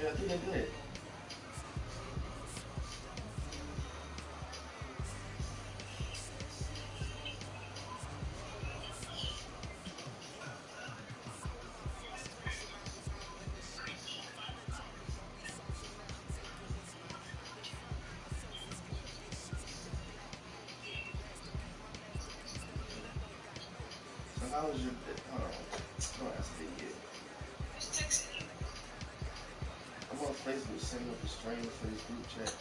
Yeah, I think they did. So how was your? Hold on. Don't ask me yet. I'm on Facebook setting up a stream for this group chat.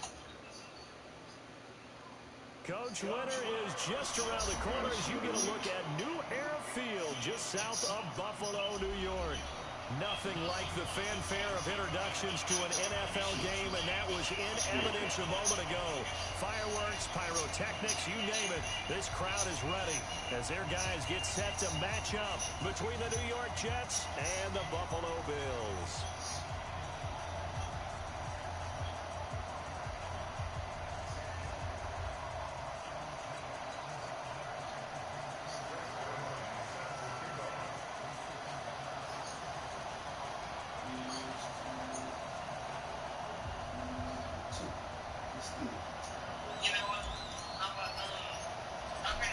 Coach Winter is just around the corner as you get a look at New Era Field, just south of Buffalo, New York. Nothing like the fanfare of introductions to an NFL game, and that was in evidence a moment ago. Fireworks, pyrotechnics, you name it. This crowd is ready as their guys get set to match up between the New York Jets and the Buffalo Bills.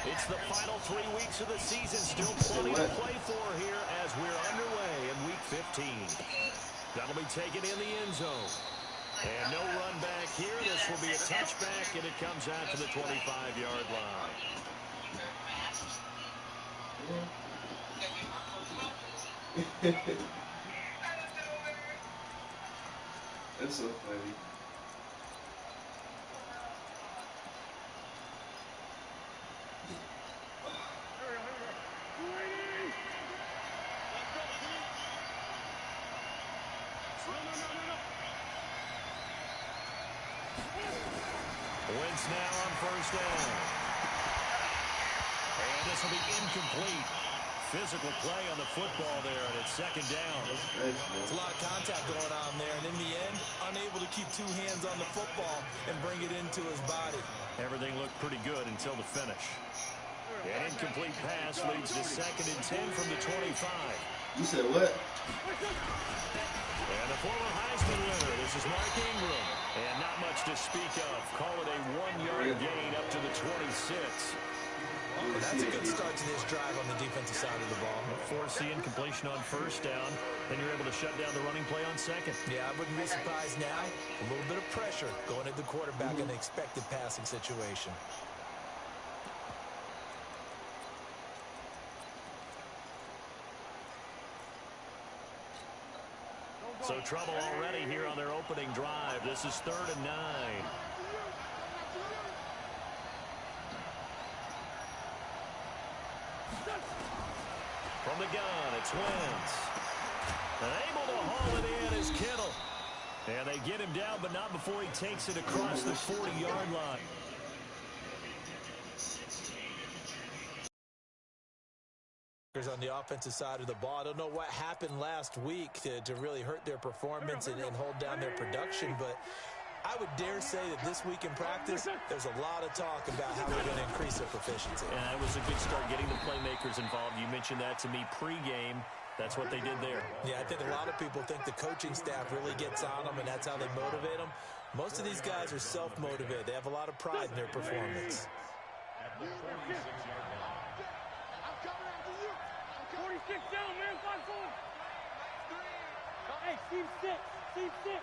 It's the final 3 weeks of the season. Still plenty to play for here as we're underway in Week 15. That'll be taken in the end zone. And no run back here. This will be a touchback, and it comes out to the 25-yard line. That's so funny. Wentz now on first down. And this will be incomplete. Physical play on the football there, and it's second down. There's a lot of contact going on there, and in the end, unable to keep two hands on the football and bring it into his body. Everything looked pretty good until the finish. An incomplete pass leads to 2nd and 10 from the 25. You said what? And the former Heisman winner, this is Mark Ingram. And not much to speak of. Call it a 1-yard gain up to the 26. Well, that's a good start to this drive on the defensive side of the ball. Force the incompletion on first down. Then you're able to shut down the running play on second. Yeah, I wouldn't be surprised now. A little bit of pressure going at the quarterback in the expected passing situation. So trouble already here on their opening drive. This is 3rd and 9. From the gun, it's Wentz. And able to haul it in is Kittle. And they get him down, but not before he takes it across the 40-yard line. On the offensive side of the ball. I don't know what happened last week to really hurt their performance and hold down their production, but I would dare say that this week in practice, there's a lot of talk about how we're going to increase their proficiency. And it was a good start getting the playmakers involved. You mentioned that to me pregame. That's what they did there. Yeah, I think a lot of people think the coaching staff really gets on them, and that's how they motivate them. Most of these guys are self-motivated. They have a lot of pride in their performance. 46 down, man. 5-4. Hey, team 6. Team 6.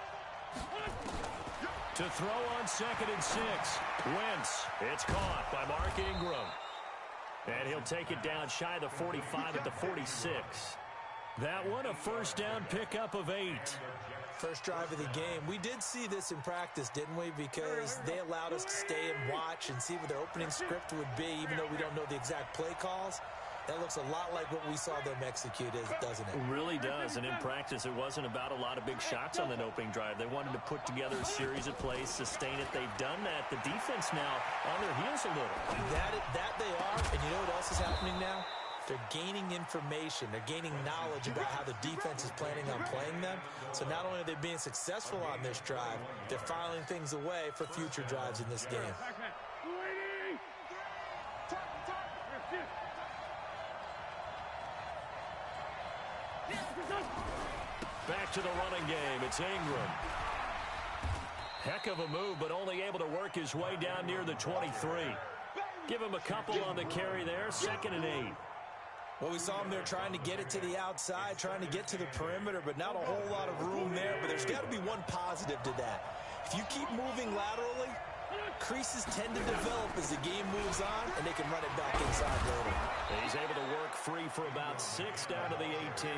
To throw on 2nd and 6. Wentz. It's caught by Mark Ingram. And he'll take it down shy of the 45 at the 46. That one, a first down pickup of 8. First drive of the game. We did see this in practice, didn't we? Because they allowed us to stay and watch and see what their opening script would be, even though we don't know the exact play calls. That looks a lot like what we saw them execute, doesn't it? It really does. And in practice, it wasn't about a lot of big shots on that opening drive. They wanted to put together a series of plays, sustain it. They've done that. The defense now on their heels a little. That they are. And you know what else is happening now? They're gaining information. They're gaining knowledge about how the defense is planning on playing them. So not only are they being successful on this drive, they're filing things away for future drives in this game. Back to the running game. It's Ingram. Heck of a move, but only able to work his way down near the 23. Give him a couple on the carry there. 2nd and 8. Well, we saw him there trying to get it to the outside, trying to get to the perimeter, but not a whole lot of room there. But there's got to be one positive to that. If you keep moving laterally, creases tend to develop as the game moves on, and they can run it back inside later. He's able to work free for about 6 down to the 18.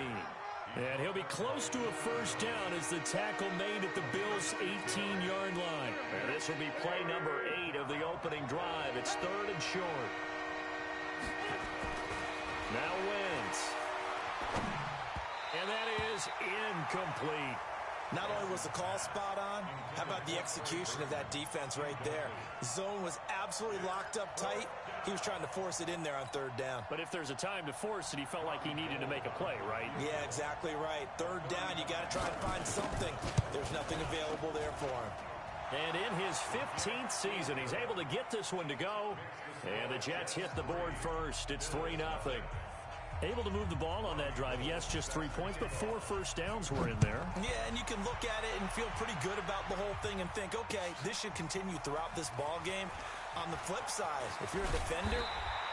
And he'll be close to a first down as the tackle made at the Bills' 18-yard line. And this will be play number 8 of the opening drive. It's 3rd and short. Now Wentz. And that is incomplete. Not only was the call spot on, how about the execution of that defense right there? Zone was absolutely locked up tight. He was trying to force it in there on 3rd down. But if there's a time to force it, he felt like he needed to make a play, right? Yeah, exactly right. 3rd down, you got to try and find something. There's nothing available there for him. And in his 15th season, he's able to get this one to go. And the Jets hit the board first. It's 3-0. Able to move the ball on that drive. Yes, just 3 points, but 4 first downs were in there. Yeah, and you can look at it and feel pretty good about the whole thing and think, okay, this should continue throughout this ball game. On the flip side, if you're a defender,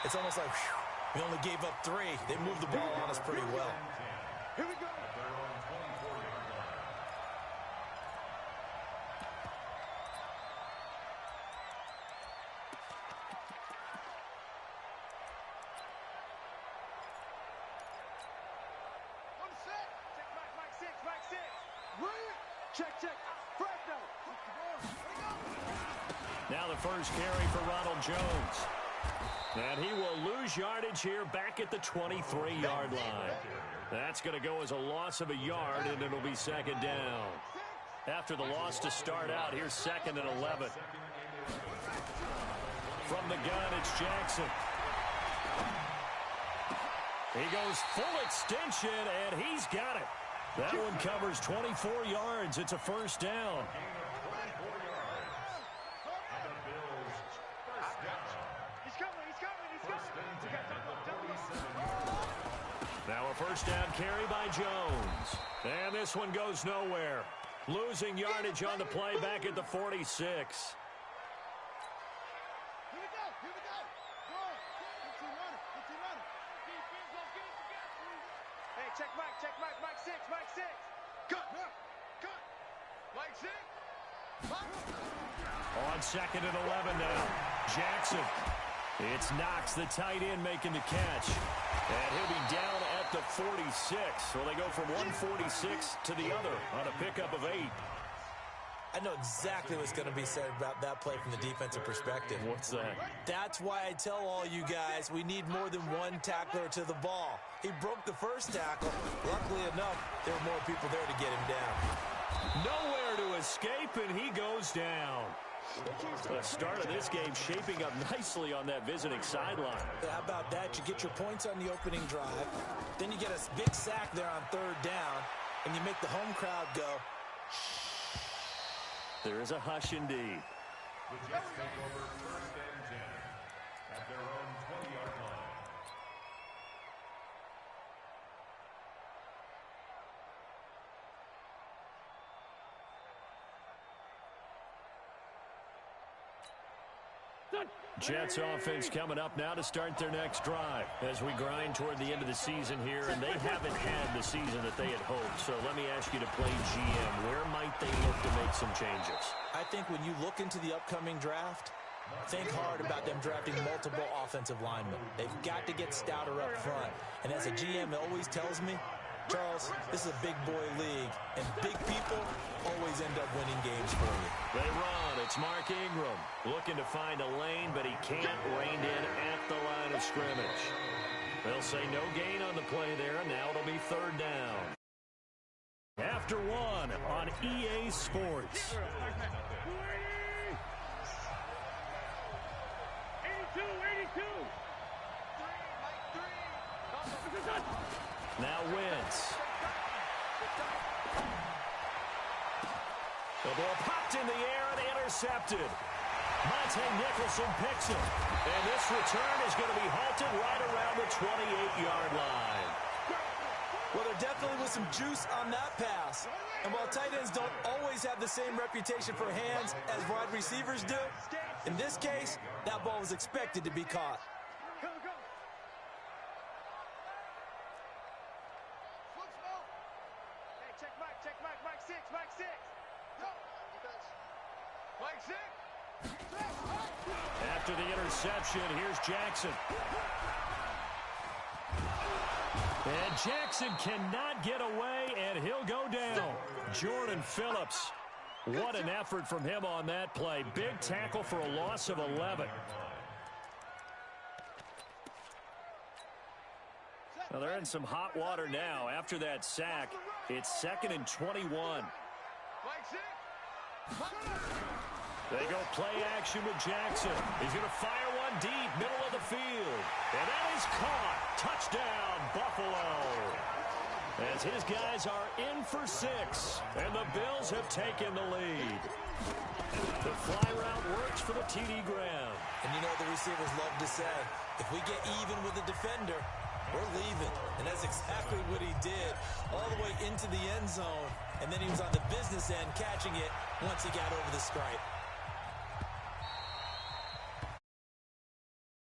it's almost like, whew, we only gave up 3. They moved the ball on us pretty well. Here we go. Check. Now the first carry for Ronald Jones. And he will lose yardage here back at the 23-yard line. That's going to go as a loss of a yard, and it'll be 2nd down. After the loss to start out, here's 2nd and 11. From the gun, it's Jackson. He goes full extension, and he's got it. That one covers 24 yards. It's a first down. Now a first down carry by Jones. And this one goes nowhere. Losing yardage on the play back at the 46. Check Mike 6. Cut. Mike 6. On 2nd and 11 now. Jackson. It's Knox, the tight end, making the catch. And he'll be down at the 46. So they go from 146 to the other on a pickup of 8. I know exactly what's going to be said about that play from the defensive perspective. What's that? That's why I tell all you guys we need more than one tackler to the ball. He broke the first tackle. Luckily enough, there were more people there to get him down. Nowhere to escape, and he goes down. The start of this game shaping up nicely on that visiting sideline. How about that? You get your points on the opening drive. Then you get a big sack there on 3rd down, and you make the home crowd go, shh. There is a hush indeed. The Jets take over 1st and 10 at their own 20-yard line. Jets offense coming up now to start their next drive as we grind toward the end of the season here, and they haven't had the season that they had hoped. So let me ask you to play GM. Where might they look to make some changes? I think when you look into the upcoming draft, think hard about them drafting multiple offensive linemen. They've got to get stouter up front. And as a GM always tells me, Charles, this is a big boy league, and big people always end up winning games for you. They run. It's Mark Ingram looking to find a lane, but he can't rein in at the line of scrimmage. They'll say no gain on the play there, and now it'll be 3rd down. After 1 on EA Sports. 82. Now Wentz. The ball popped in the air and intercepted. Monte Nicholson picks it. And this return is going to be halted right around the 28-yard line. Well, they're there definitely was some juice on that pass. And while tight ends don't always have the same reputation for hands as wide receivers do, in this case, that ball was expected to be caught. Go, go. Hey, check Mike, Mike 6, Mike 6. Mike 6. After the interception, here's Jackson. And Jackson cannot get away, and he'll go down. Jordan Phillips. What an effort from him on that play. Big tackle for a loss of 11. Well, they're in some hot water now. After that sack, it's 2nd and 21. They go play action with Jackson. He's going to fire one deep, middle of the field. And that is caught. Touchdown, Buffalo. As his guys are in for 6, and the Bills have taken the lead. The fly route works for the TD Graham. And you know what the receivers love to say? If we get even with the defender, we're leaving. And that's exactly what he did, all the way into the end zone. And then he was on the business end catching it once he got over the stripe.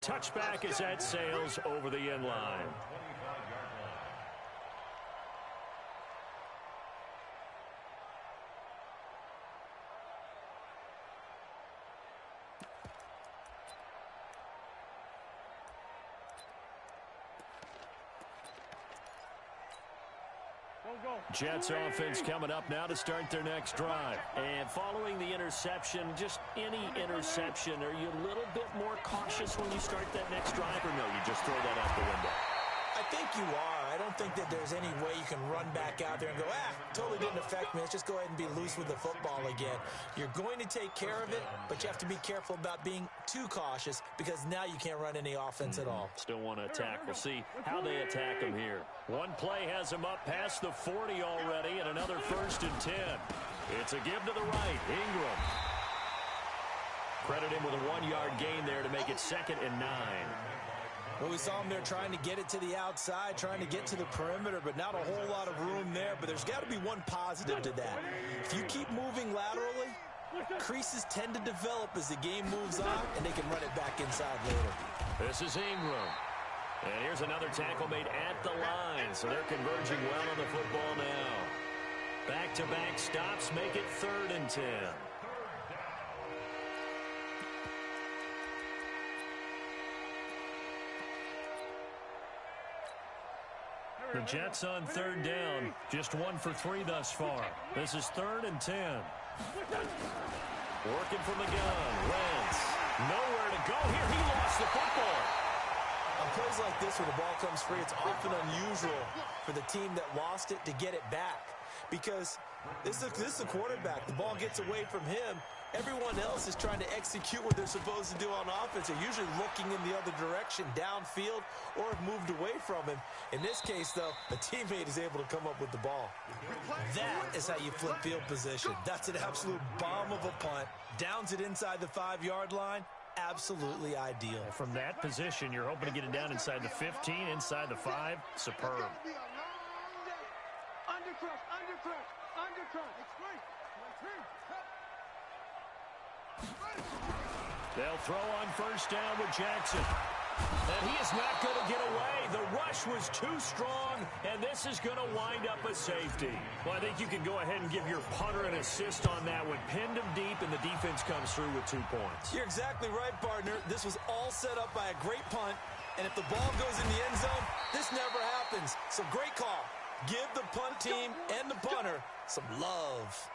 Touchback is at Sales over the end line. Jets offense coming up now to start their next drive. And following the interception, just any interception, are you a little bit more cautious when you start that next drive, or no, you just throw that out the window? I think you are. I don't think that there's any way you can run back out there and go, totally didn't affect me. Let's just go ahead and be loose with the football again. You're going to take care of it, but you have to be careful about being too cautious because now you can't run any offense at all. Still want to attack. We'll see how they attack him here. One play has him up past the 40 already, and another 1st and 10. It's a give to the right. Ingram. Credit him with a 1-yard gain there to make it 2nd and 9. Well, we saw him there trying to get it to the outside, trying to get to the perimeter, but not a whole lot of room there. But there's got to be one positive to that. If you keep moving laterally, creases tend to develop as the game moves on, and they can run it back inside later. This is Ingram. And here's another tackle made at the line, so they're converging well on the football now. Back-to-back stops make it 3rd and 10. The Jets on 3rd down, just 1 for 3 thus far. This is 3rd and 10. Working from the gun, Wentz. Nowhere to go here. He lost the football. On plays like this where the ball comes free, it's often unusual for the team that lost it to get it back. Because this is a quarterback. The ball gets away from him. Everyone else is trying to execute what they're supposed to do on offense. They're usually looking in the other direction, downfield, or have moved away from him. In this case, though, a teammate is able to come up with the ball. That is how you flip field position. That's an absolute bomb of a punt. Downs it inside the 5-yard line. Absolutely ideal. From that position, you're hoping to get it down inside the 15, inside the 5. Superb. Undercrush, undercrush, undercrush. They'll throw on 1st down with Jackson. And he is not going to get away. The rush was too strong, and this is going to wind up a safety. Well, I think you can go ahead and give your punter an assist on that one. Pinned him deep, and the defense comes through with 2 points. You're exactly right, partner. This was all set up by a great punt, and if the ball goes in the end zone, this never happens. So great call. Give the punt team and the punter some love.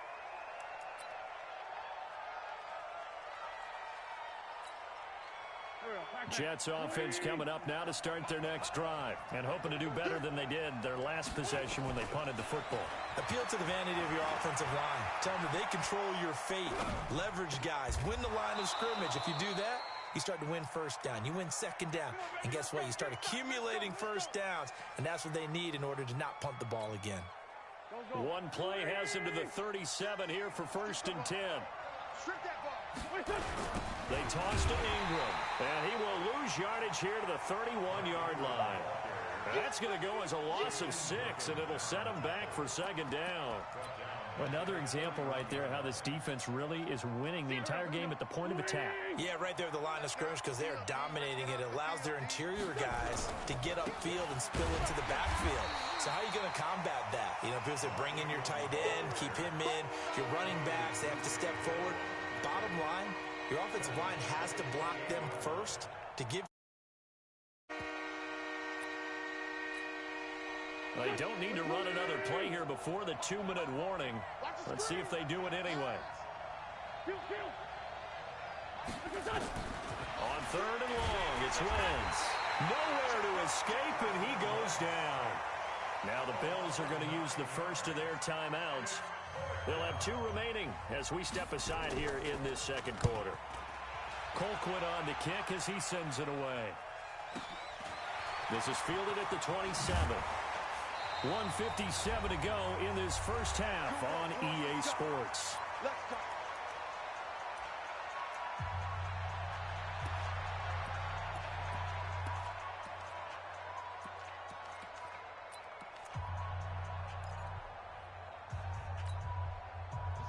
Jets offense coming up now to start their next drive and hoping to do better than they did their last possession when they punted the football. Appeal to the vanity of your offensive line. Tell them that they control your fate. Leverage guys. Win the line of scrimmage. If you do that, you start to win 1st down. You win 2nd down. And guess what? You start accumulating 1st downs. And that's what they need in order to not punt the ball again. One play has him to the 37 here for 1st and 10. They toss to Ingram, and he will lose yardage here to the 31-yard line. That's going to go as a loss of 6, and it'll set them back for second down. Another example right there how this defense really is winning the entire game at the point of attack. Yeah, right there at the line of scrimmage because they're dominating it. It allows their interior guys to get upfield and spill into the backfield. So how are you going to combat that? You know, people say bring in your tight end, keep him in. Your running backs, they have to step forward. Bottom line, your offensive line has to block them first to give. They don't need to run another play here before the 2-minute warning. Let's see if they do it anyway. On 3rd and long, it's Wentz. Nowhere to escape, and he goes down. Now the Bills are going to use the first of their timeouts. They'll have 2 remaining as we step aside here in this second quarter. Colquitt on the kick as he sends it away. This is fielded at the 27. 1:57 to go in this first half on EA Sports.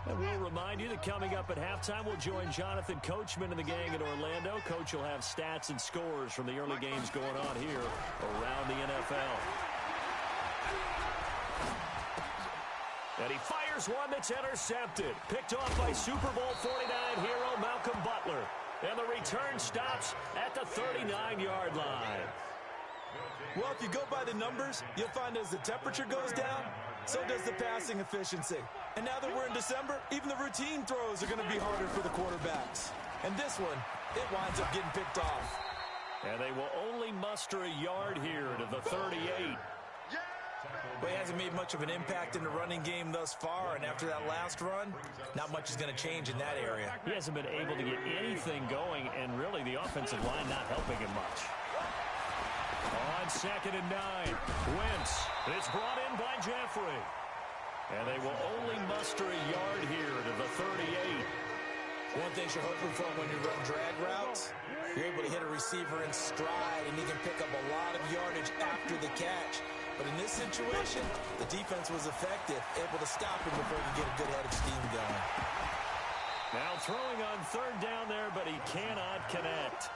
And we'll remind you that coming up at halftime, we'll join Jonathan Coachman and the gang in Orlando. Coach will have stats and scores from the early games going on here around the NFL. And he fires one that's intercepted. Picked off by Super Bowl 49 hero Malcolm Butler. And the return stops at the 39-yard line. Well, if you go by the numbers, you'll find as the temperature goes down, so does the passing efficiency. And now that we're in December, even the routine throws are going to be harder for the quarterbacks. And this one, it winds up getting picked off. And they will only muster a yard here to the 38. But he hasn't made much of an impact in the running game thus far, and after that last run, not much is going to change in that area. He hasn't been able to get anything going, and really the offensive line not helping him much. On 2nd and 9, Wentz. It's brought in by Jeffrey. And they will only muster a yard here to the 38. One thing you're hoping for when you run drag routes, you're able to hit a receiver in stride, and he can pick up a lot of yardage after the catch. But in this situation, the defense was effective, able to stop him before he could get a good head of steam going. Now throwing on 3rd down there, but he cannot connect.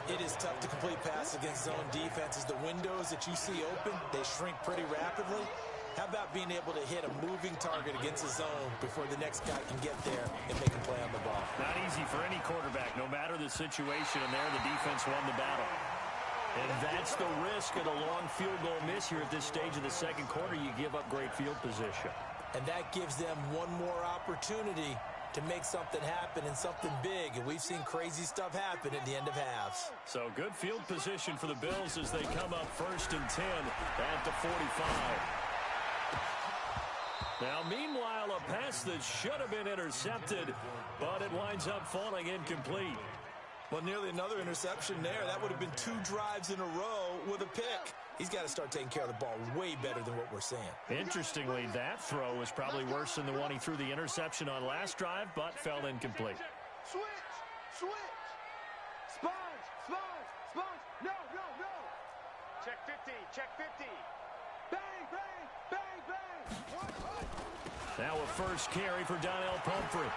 It is tough to complete passes against zone defenses. The windows that you see open, they shrink pretty rapidly. How about being able to hit a moving target against a zone before the next guy can get there and make a play on the ball? Not easy for any quarterback, no matter the situation, and there the defense won the battle. And that's the risk of a long field goal miss here at this stage of the second quarter. You give up great field position. And that gives them one more opportunity to make something happen and something big. And we've seen crazy stuff happen at the end of halves. So good field position for the Bills as they come up 1st and 10 at the 45. Now, meanwhile, a pass that should have been intercepted, but it winds up falling incomplete. Well, nearly another interception there. That would have been 2 drives in a row with a pick. He's got to start taking care of the ball way better than what we're seeing. Interestingly, that throw was probably worse than the one he threw the interception on last drive, but fell incomplete. Switch! Sponge! No! Check 50! Bang! Now a first carry for Donnell Pumphrey.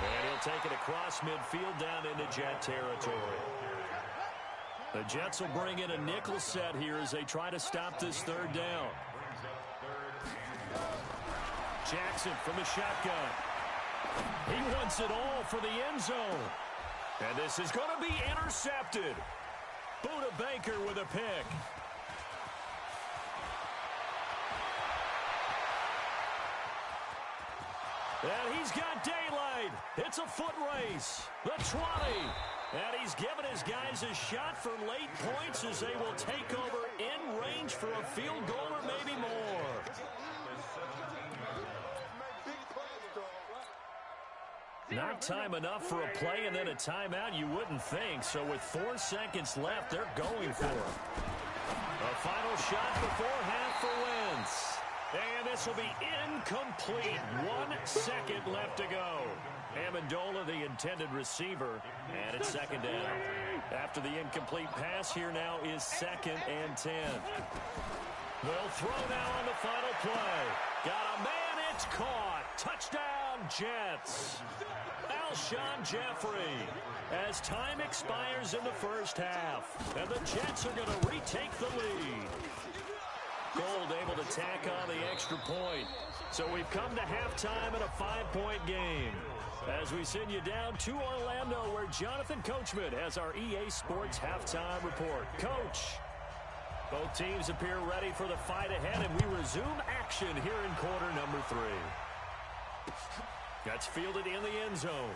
And he'll take it across midfield down into Jet territory. The Jets will bring in a nickel set here as they try to stop this 3rd down. Jackson from the shotgun. He wants it all for the end zone. And this is going to be intercepted. Buda Baker with a pick. And he's got daylight. It's a foot race. The 20. And he's given his guys a shot for late points as they will take over in range for a field goal or maybe more. Not time enough for a play and then a timeout, you wouldn't think. So with 4 seconds left, they're going for it. A final shot before half for Wentz. And this will be incomplete. 1 second left to go. Amendola, the intended receiver, and it's second down. After the incomplete pass, here now is 2nd and 10. They'll throw now on the final play. Got a man, it's caught. Touchdown, Jets. Alshon Jeffrey, as time expires in the first half, and the Jets are going to retake the lead. Gold able to tack on the extra point. So we've come to halftime in a 5-point game. As we send you down to Orlando, where Jonathan Coachman has our EA Sports halftime report. Coach, both teams appear ready for the fight ahead, and we resume action here in quarter number 3. That's fielded in the end zone.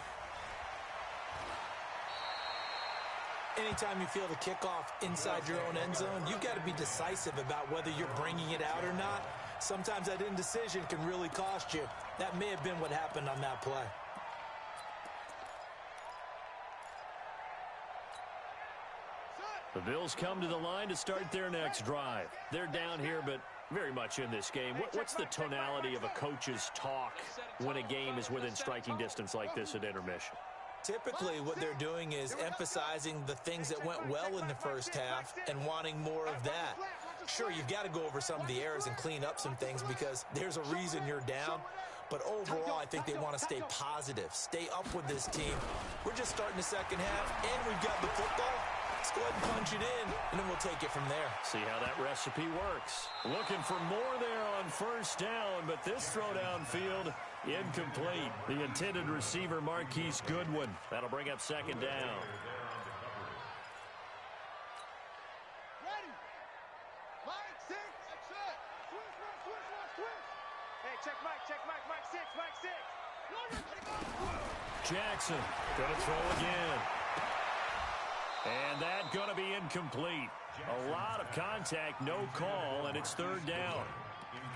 Anytime you feel the kickoff inside your own end zone, you've got to be decisive about whether you're bringing it out or not. Sometimes that indecision can really cost you. That may have been what happened on that play. The Bills come to the line to start their next drive. They're down here, but very much in this game. What's the tonality of a coach's talk when a game is within striking distance like this at intermission? Typically, what they're doing is emphasizing the things that went well in the first half and wanting more of that. Sure, you've got to go over some of the errors and clean up some things because there's a reason you're down. But overall, I think they want to stay positive, stay up with this team. We're just starting the second half, and we've got the football. Let's go ahead and punch it in, and then we'll take it from there. See how that recipe works. Looking for more there on first down, but this throw downfield, incomplete. The intended receiver, Marquise Goodwin. That'll bring up second down. Ready. Mike 6. That's it. Switch. Hey, check Mike 6, Mike 6. Jackson gonna throw again. And that going to be incomplete. A lot of contact, no call, and it's third down.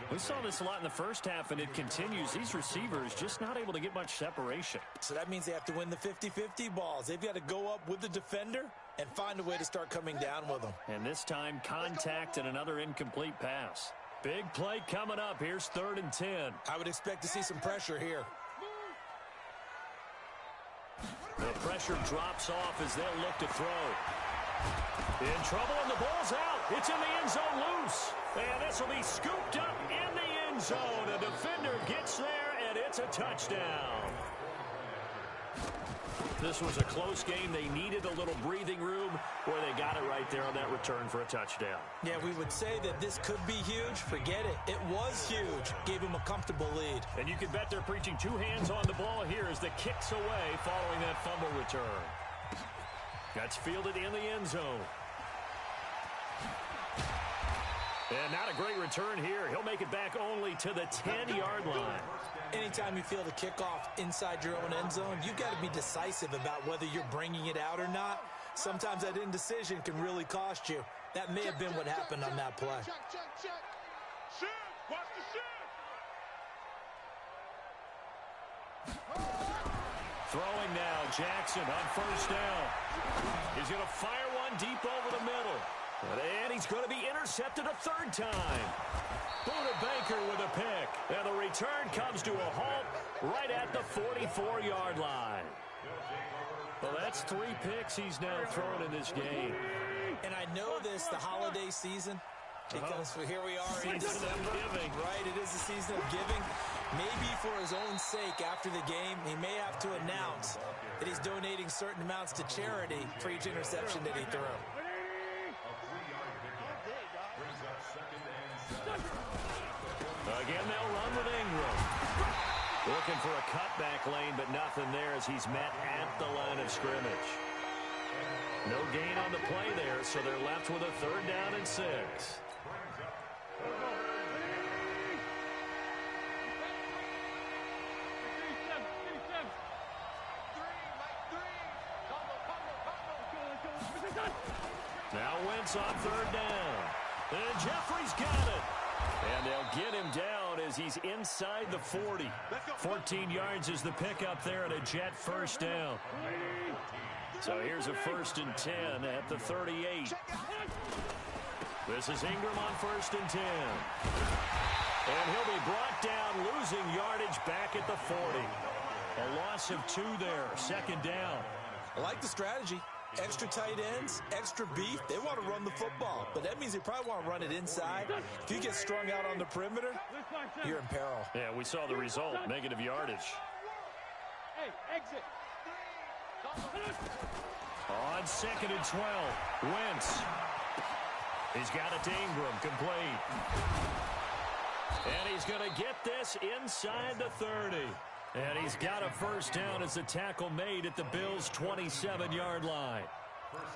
We saw this a lot in the first half, and it continues. These receivers just not able to get much separation. So that means they have to win the 50-50 balls. They've got to go up with the defender and find a way to start coming down with them. And this time, contact and another incomplete pass. Big play coming up. Here's 3rd and 10. I would expect to see some pressure here. The pressure drops off as they'll look to throw. In trouble, and the ball's out. It's in the end zone loose. And this will be scooped up in the end zone. The defender gets there, and it's a touchdown. This was a close game. They needed a little breathing room, where they got it right there on that return for a touchdown. Yeah, we would say that this could be huge. Forget it. It was huge. Gave him a comfortable lead. And you can bet they're preaching 2 hands on the ball here as the kick's away following that fumble return. That's fielded in the end zone. And not a great return here. He'll make it back only to the 10-yard line. Anytime you feel the kickoff inside your own end zone, you've got to be decisive about whether you're bringing it out or not. Sometimes that indecision can really cost you. That may have been what happened on that play. Check. Shift. Watch the shift. Throwing now, Jackson on first down. He's going to fire one deep over the middle. And he's going to be intercepted a 3rd time. Buda Baker with a pick. And the return comes to a halt right at the 44-yard line. Well, that's 3 picks he's now thrown in this game. And I know this, the holiday season, because here we are in December. Right, it is the season of giving. Maybe for his own sake after the game, he may have to announce that he's donating certain amounts to charity for each interception that he threw. Again, they'll run with Ingram. Looking for a cutback lane, but nothing there as he's met at the line of scrimmage. No gain on the play there, so they're left with a 3rd down and 6. Now Wentz on 3rd down. And Jeffrey's got it. And they'll get him down as he's inside the 40. 14 yards is the pickup there and a Jet first down. So here's a 1st and 10 at the 38. This is Ingram on 1st and 10. And he'll be brought down, losing yardage back at the 40. A loss of 2 there, 2nd down. I like the strategy. Extra tight ends, extra beef. They want to run the football, but that means they probably want to run it inside. If you get strung out on the perimeter, you're in peril. Yeah, we saw the result, negative yardage. Hey, exit. On 2nd and 12, Wentz. He's got it to Ingram, complete. And he's going to get this inside the 30. And he's got a first down as the tackle made at the Bills' 27-yard line.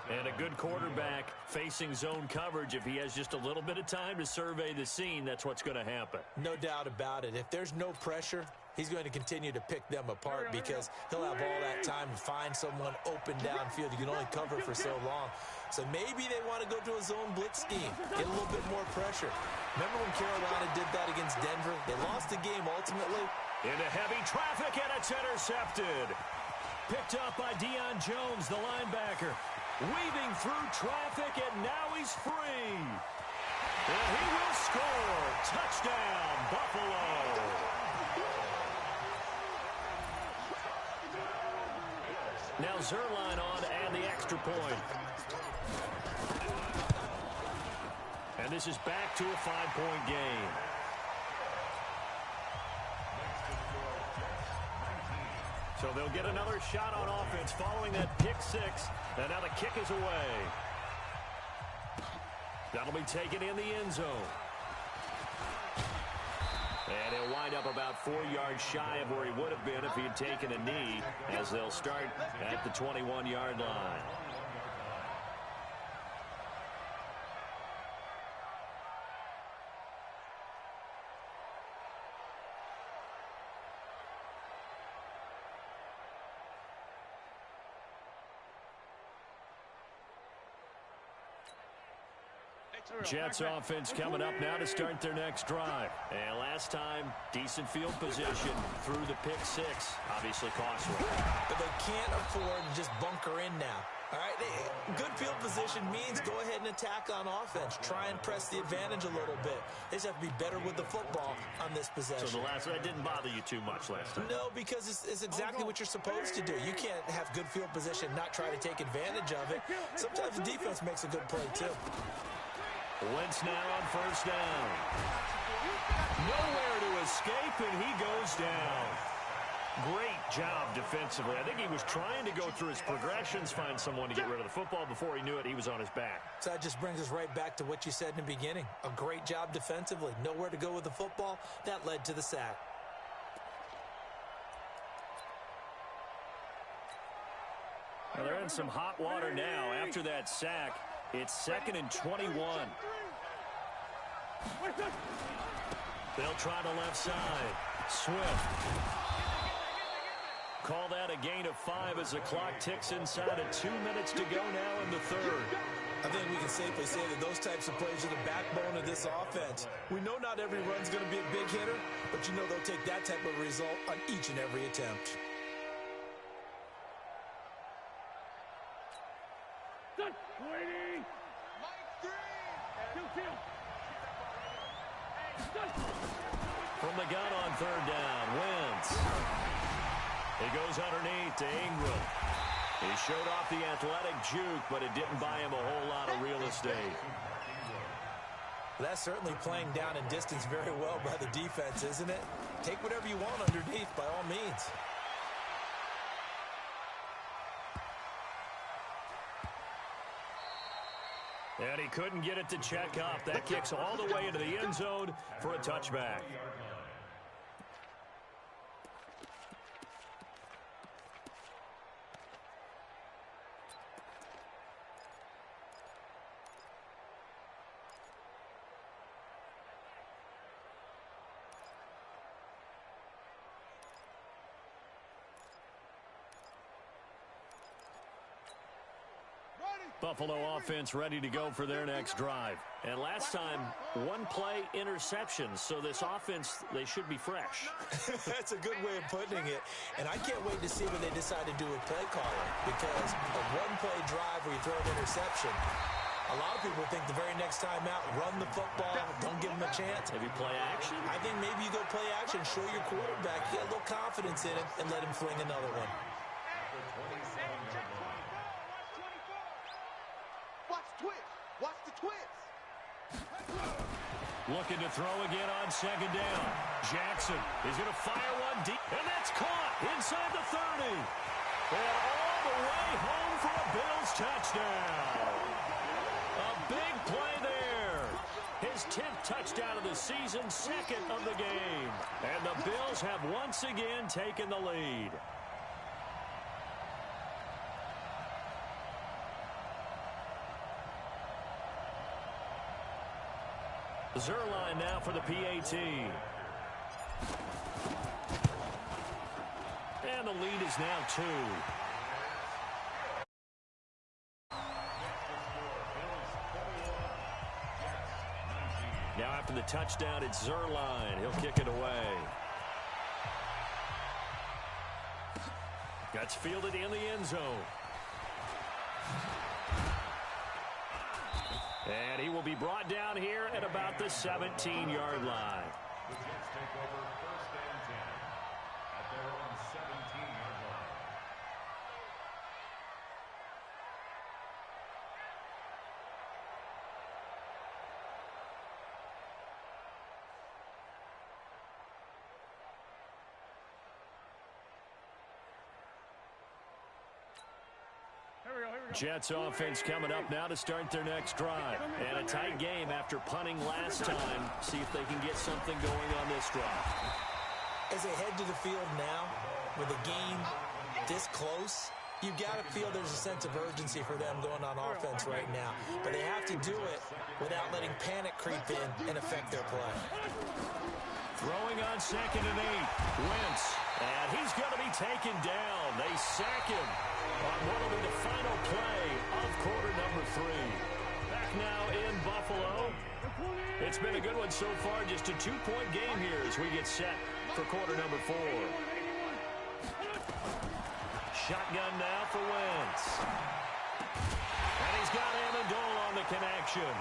And a good quarterback facing zone coverage. If he has just a little bit of time to survey the scene, that's what's going to happen. No doubt about it. If there's no pressure, he's going to continue to pick them apart because he'll have all that time to find someone open downfield. You can only cover for so long. So maybe they want to go to a zone blitz scheme, get a little bit more pressure. Remember when Carolina did that against Denver? They lost the game ultimately. Into heavy traffic, and it's intercepted. Picked up by Deion Jones, the linebacker. Weaving through traffic, and now he's free. And he will score. Touchdown, Buffalo. Now Zuerlein on and the extra point. And this is back to a 5-point game. So they'll get another shot on offense following that pick 6. And now the kick is away. That'll be taken in the end zone. And he'll wind up about 4 yards shy of where he would have been if he had taken a knee, as they'll start at the 21-yard line. Jets offense coming up now to start their next drive. And last time, decent field position through the pick 6. Obviously costly. But they can't afford to just bunker in now. All right, good field position means go ahead and attack on offense. Try and press the advantage a little bit. They just have to be better with the football on this possession. So that didn't bother you too much last time? No, because it's exactly what you're supposed to do. You can't have good field position, not try to take advantage of it. Sometimes the defense makes a good play, too. Wentz now on first down. Nowhere to escape, and he goes down. Great job defensively. I think he was trying to go through his progressions, find someone to get rid of the football. Before he knew it, he was on his back. So that just brings us right back to what you said in the beginning. A great job defensively. Nowhere to go with the football. That led to the sack. Well, they're in some hot water now. After that sack, it's 2nd and 21. They'll try the left side. Swift. Call that a gain of 5 as the clock ticks inside of 2 minutes to go now in the 3rd. I think we can safely say that those types of plays are the backbone of this offense. We know not every run's going to be a big hitter, but you know they'll take that type of result on each and every attempt. From the gun on 3rd down, Wentz. He goes underneath to Ingram. He showed off the athletic juke, but it didn't buy him a whole lot of real estate. That's certainly playing down in distance very well by the defense, isn't it? Take whatever you want underneath, by all means. And he couldn't get it to check up. That kicks all the way into the end zone for a touchback. Buffalo offense ready to go for their next drive. And last time, 1 play interceptions. So this offense, they should be fresh. That's a good way of putting it. And I can't wait to see what they decide to do with play calling. Because a 1-play drive where you throw an interception, A lot of people think the very next time out, run the football, don't give him a chance. Maybe play action? I think maybe you go play action, show your quarterback, get a little confidence in him, and let him fling another one. Watch twitch. Watch the twitch. Looking to throw again on second down. Jackson is going to fire one deep, and that's caught inside the 30. And all the way home for a Bills touchdown. A big play there. His 10th touchdown of the season, second of the game. And the Bills have once again taken the lead. Zuerlein now for the PAT. And the lead is now 2. Now after the touchdown, it's Zuerlein. He'll kick it away. That's fielded in the end zone. And he will be brought down here at about the 17-yard line. The Jets take over first and 10 at their own 17-yard line. Jets offense coming up now to start their next drive. And a tight game after punting last time. See if they can get something going on this drive. As they head to the field now, with the game this close, you've got to feel there's a sense of urgency for them going on offense right now. But they have to do it without letting panic creep in and affect their play. Throwing on second and 8. Wentz. And he's going to be taken down. They sack him on what will be the final play of quarter number 3. Back now in Buffalo. It's been a good one so far. Just a 2-point game here as we get set for quarter number 4. Shotgun now for Wentz. And he's got Amendola on the connection.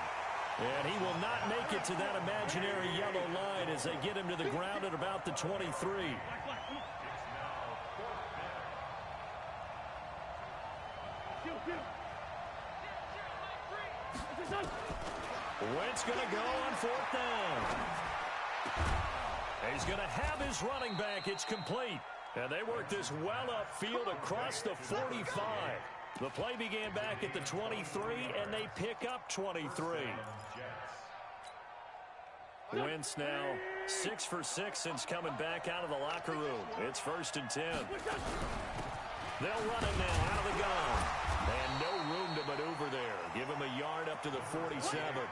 And he will not make it to that imaginary yellow line as they get him to the ground at about the 23. Wentz going to go on 4th down. He's going to have his running back. It's complete. And they work this well upfield across the 45. The play began back at the 23, and they pick up 23. Wentz now 6 for 6 since coming back out of the locker room. It's 1st and 10. They'll run it now out of the gun. And no room to maneuver there. Give him a yard up to the 47.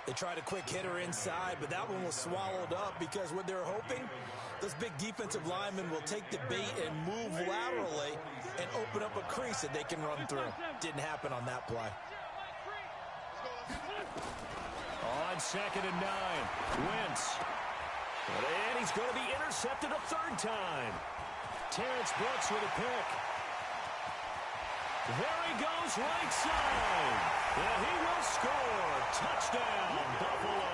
They tried a quick hitter inside, but that one was swallowed up because what they're hoping, those big defensive linemen will take the bait and move laterally and open up a crease that they can run through. Didn't happen on that play. On 2nd and 9, Wentz. And he's going to be intercepted a 3rd time. Terrence Brooks with a pick. There he goes right side. And he will score. Touchdown, Buffalo.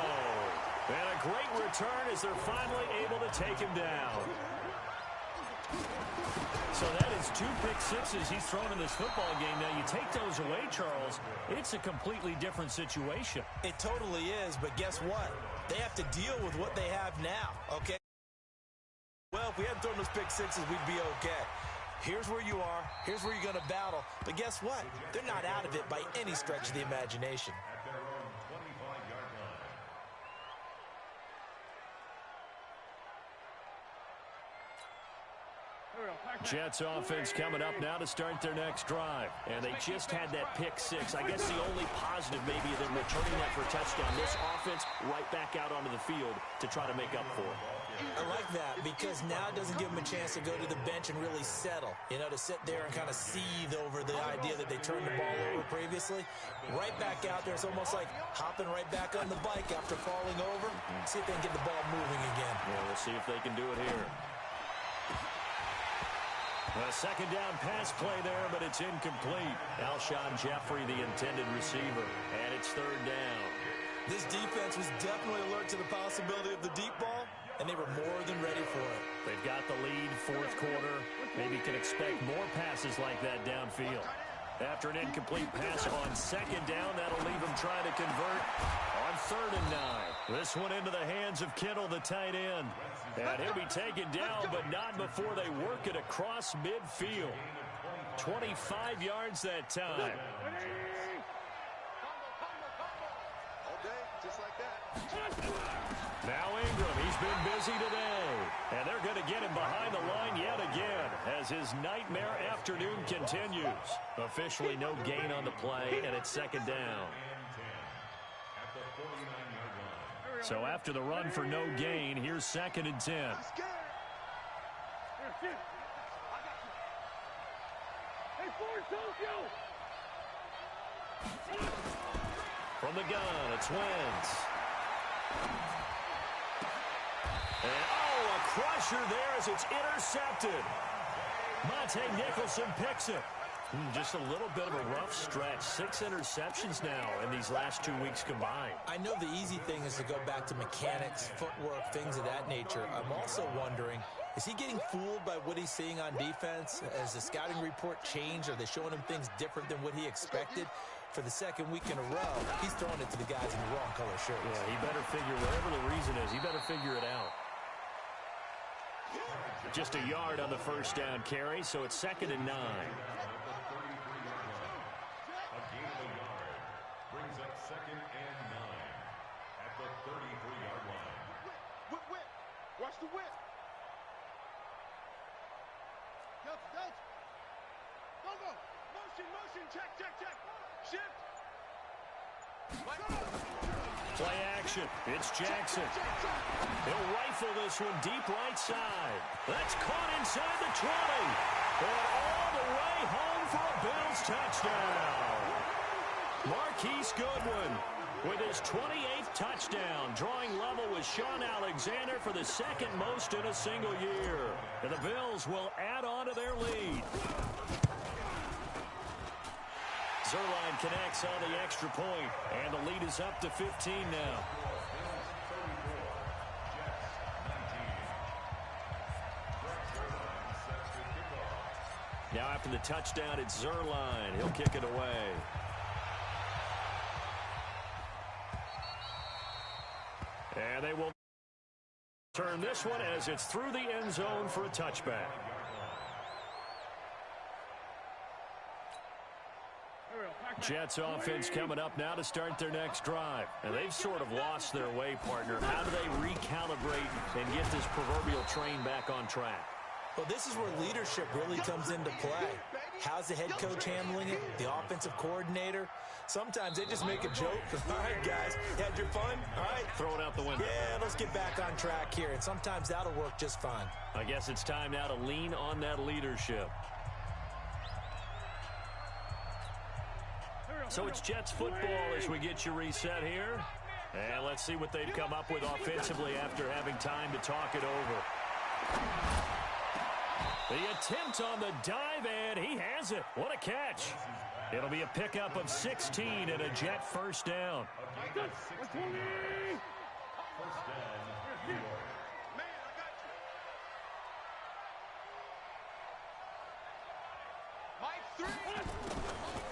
And a great return as they're finally able to take him down. So that is 2 pick sixes he's thrown in this football game. Now, you take those away, Charles, it's a completely different situation. It totally is, but guess what? They have to deal with what they have now, okay? Well, if we hadn't thrown those pick sixes, we'd be okay. Here's where you are. Here's where you're going to battle. But guess what? They're not out of it by any stretch of the imagination. At their own 25-yard line. Jets offense coming up now to start their next drive. And they just had that pick six. I guess the only positive maybe of them returning that for a touchdown. This offense right back out onto the field to try to make up for it. I like that because now it doesn't give them a chance to go to the bench and really settle. You know, to sit there and kind of seethe over the idea that they turned the ball over previously. Right back out there. It's almost like hopping right back on the bike after falling over. See if they can get the ball moving again. Yeah, we'll see if they can do it here. A second down pass play there, but it's incomplete. Alshon Jeffrey, the intended receiver, and it's third down. This defense was definitely alert to the possibility of the deep ball, and they were more than ready for it. They've got the lead, fourth quarter. Maybe can expect more passes like that downfield. After an incomplete pass on second down, that'll leave them trying to convert on 3rd and 9. This one into the hands of Kittle, the tight end. And he'll be taken down, but not before they work it across midfield. 25 yards that time. Just like that. Now Ingram, he's been busy today. And they're going to get him behind the line yet again as his nightmare afternoon continues. Officially no gain on the play, and it's second down. So after the run for no gain, here's 2nd and 10. From the gun, it's Wentz. And, a crusher there as it's intercepted. Monte Nicholson picks it. Just a little bit of a rough stretch. 6 interceptions now in these last 2 weeks combined. I know the easy thing is to go back to mechanics, footwork, things of that nature. I'm also wondering, is he getting fooled by what he's seeing on defense? Has the scouting report changed? Are they showing him things different than what he expected? For the 2nd week in a row, he's throwing it to the guys in the wrong color shirts. Yeah, he better figure, whatever the reason is, he better figure it out. Just a yard on the first down carry, so it's 2nd and 9. Brings up 2nd and 9 at the 33-yard line. Whip. Watch the whip. Go. Motion. Check. Shift. Play action. It's Jackson. He'll rifle this one deep right side. That's caught inside the 20. And all the way home for a Bills touchdown. Marquise Goodwin with his 28th touchdown, drawing level with Sean Alexander for the 2nd most in a single year. And the Bills will add on to their lead. Zuerlein connects on the extra point, and the lead is up to 15 now. Now after the touchdown, it's Zuerlein. He'll kick it away. And they will turn this one as it's through the end zone for a touchback. Jets offense coming up now to start their next drive. And they've sort of lost their way, partner. How do they recalibrate and get this proverbial train back on track? Well, this is where leadership really comes into play. How's the head coach handling it? The offensive coordinator? Sometimes they just make a joke. All right, guys, you had your fun? All right. Throw it out the window. Yeah, let's get back on track here. And sometimes that'll work just fine. I guess it's time now to lean on that leadership. So it's Jets football as we get you reset here. And let's see what they've come up with offensively after having time to talk it over. The attempt on the dive, and he has it. What a catch. It'll be a pickup of 16 and a Jet first down. First down, New York.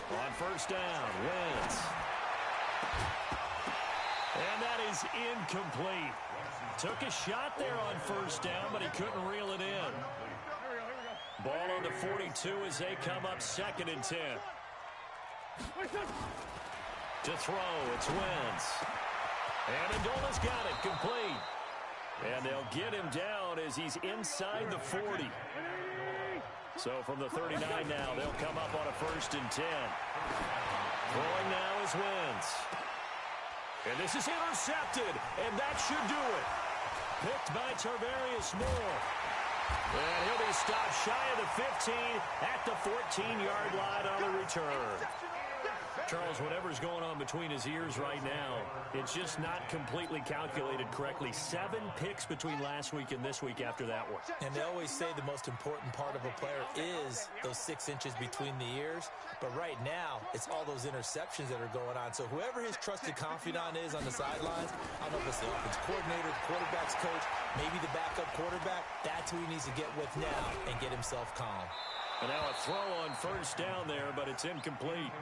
On first down, Wentz. And that is incomplete. Took a shot there on first down, but he couldn't reel it in. Ball on the 42 as they come up 2nd and 10. To throw, it's Wentz. And Amendola's got it, complete. And they'll get him down as he's inside the 40. So from the 39 now, they'll come up on a 1st and 10. Throwing now is Wentz. And this is intercepted, and that should do it. Picked by Tarvarius Moore. And he'll be stopped shy of the 15 at the 14-yard line on the return. Charles, whatever's going on between his ears right now, it's just not completely calculated correctly. 7 picks between last week and this week after that one. And they always say the most important part of a player is those 6 inches between the ears. But right now, it's all those interceptions that are going on. So whoever his trusted confidant is on the sidelines, I don't know if it's the offense coordinator, the quarterback's coach, maybe the backup quarterback, that's who he needs to get with now and get himself calm. And now a throw on first down there, but it's incomplete.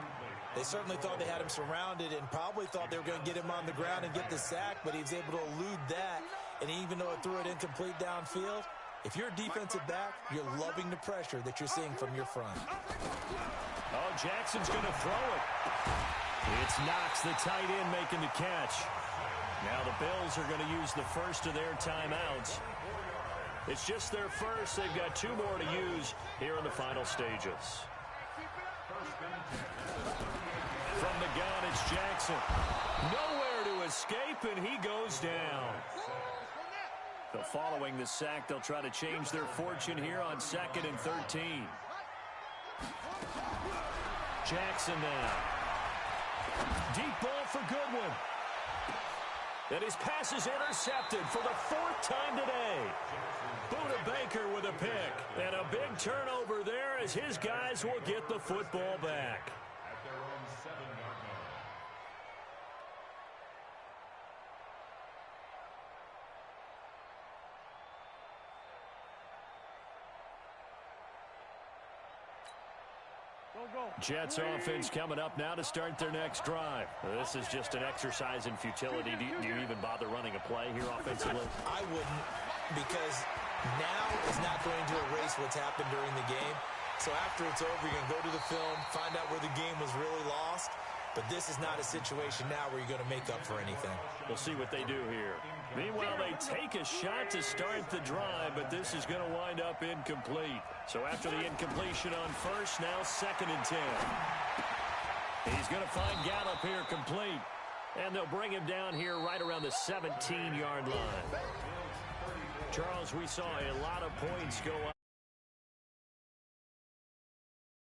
They certainly thought they had him surrounded and probably thought they were going to get him on the ground and get the sack, but he was able to elude that. And even though it threw it incomplete downfield, if you're a defensive back, you're loving the pressure that you're seeing from your front. Oh, Jackson's going to throw it. It's Knox, the tight end, making the catch. Now the Bills are going to use the first of their timeouts. It's just their first. They've got 2 more to use here in the final stages. From the gun, it's Jackson. Nowhere to escape, and he goes down. So following the sack, they'll try to change their fortune here on 2nd and 13. Jackson now. Deep ball for Goodwin. And his pass is intercepted for the 4th time today. Buda Baker with a pick. And a big turnover there as his guys will get the football back. At their own 7-yard line. Jets offense coming up now to start their next drive. This is just an exercise in futility. Do you even bother running a play here offensively? I wouldn't, because now is not going to erase what's happened during the game. So after it's over, you're going to go to the film, find out where the game was really lost. But this is not a situation now where you're going to make up for anything. We'll see what they do here. Meanwhile, they take a shot to start the drive, but this is going to wind up incomplete. So after the incompletion on first, now 2nd and 10. He's going to find Gallup here complete. And they'll bring him down here right around the 17-yard line. Charles, we saw a lot of points go up.